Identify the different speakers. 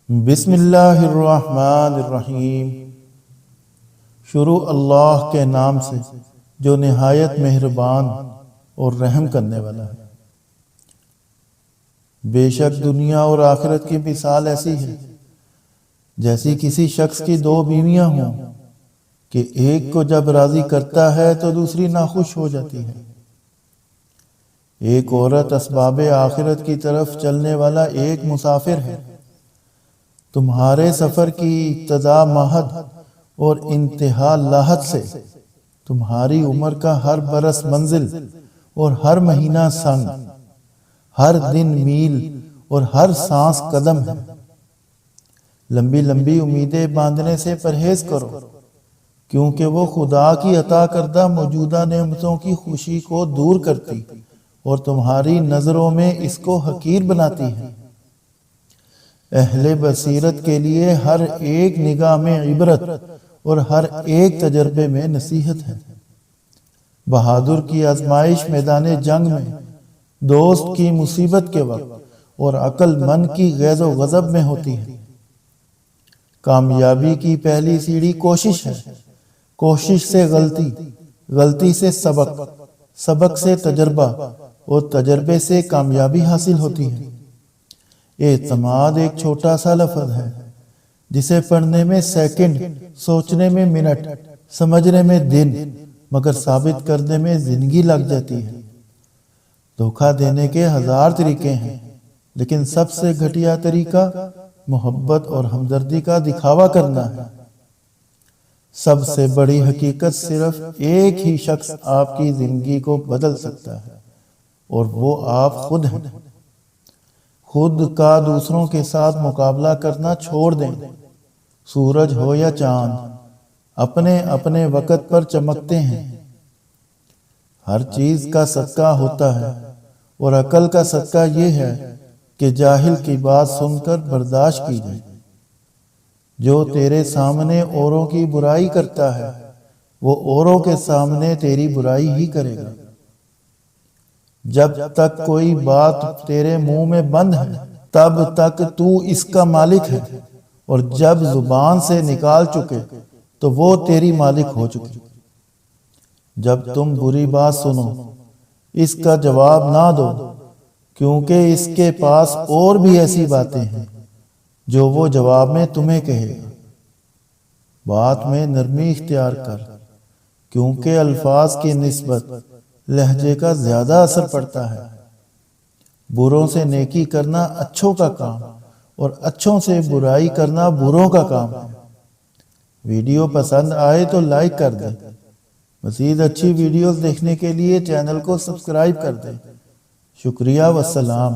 Speaker 1: بسم اللہ الرحمن الرحیم۔ شروع اللہ کے نام سے جو نہایت مہربان اور رحم کرنے والا ہے۔ بے شک دنیا اور آخرت کی مثال ایسی ہے جیسی کسی شخص کی دو بیویاں ہوں کہ ایک کو جب راضی کرتا ہے تو دوسری ناخوش ہو جاتی ہے۔ ایک عورت اسباب آخرت کی طرف چلنے والا ایک مسافر ہے۔ تمہارے سفر کی ابتدا مہد اور انتہا لاحت سے، تمہاری عمر کا ہر برس منزل اور ہر مہینہ سنگ، ہر دن میل اور ہر سانس قدم ہے۔ لمبی لمبی امیدیں باندھنے سے پرہیز کرو، کیونکہ وہ خدا کی عطا کردہ موجودہ نعمتوں کی خوشی کو دور کرتی اور تمہاری نظروں میں اس کو حقیر بناتی ہے۔ اہل بصیرت کے لیے ہر ایک نگاہ میں عبرت اور ہر ایک تجربے میں نصیحت ہے۔ بہادر کی آزمائش میدان جنگ میں، دوست کی مصیبت کے وقت اور عقل مند کی غیظ و غضب میں ہوتی ہے۔ کامیابی کی پہلی سیڑھی کوشش ہے، کوشش سے غلطی، غلطی سے سبق، سبق سے تجربہ اور تجربے سے کامیابی حاصل ہوتی ہے۔ اعتماد ایک چھوٹا سا لفظ ہے جسے پڑھنے میں سیکنڈ، سوچنے میں منٹ، سمجھنے میں دن، مگر ثابت کرنے میں زندگی لگ جاتی ہے۔ دھوکہ دینے کے ہزار طریقے ہیں، لیکن سب سے گھٹیا طریقہ محبت اور ہمدردی کا دکھاوا کرنا ہے۔ سب سے بڑی حقیقت صرف ایک ہی شخص آپ کی زندگی کو بدل سکتا ہے، اور وہ آپ خود ہیں۔ خود کا دوسروں کے ساتھ مقابلہ کرنا چھوڑ دیں۔ سورج ہو یا چاند، اپنے اپنے وقت پر چمکتے ہیں۔ ہر چیز کا صدقہ ہوتا ہے، اور عقل کا صدقہ یہ ہے کہ جاہل کی بات سن کر برداشت کی جائے۔ جو تیرے سامنے اوروں کی برائی کرتا ہے، وہ اوروں کے سامنے تیری برائی ہی کرے گا۔ جب تک کوئی بات تیرے منہ میں بند ہے، تب تک تو اس کا مالک ہے، اور جب زبان سے نکال چکے تو وہ تیری مالک ہو چکی۔ جب تم بری بات سنو، اس کا جواب نہ دو، کیونکہ اس کے پاس اور بھی ایسی باتیں ہیں جو وہ جواب میں تمہیں کہے گا۔ بات میں نرمی اختیار کر، کیونکہ الفاظ کی نسبت لہجے کا زیادہ اثر پڑتا ہے۔ بروں سے نیکی کرنا اچھوں کا کام، اور اچھوں سے برائی کرنا بروں کا کام ہے۔ ویڈیو پسند آئے تو لائک کر دیں۔ مزید اچھی ویڈیوز دیکھنے کے لیے چینل کو سبسکرائب کر دیں۔ شکریہ والسلام۔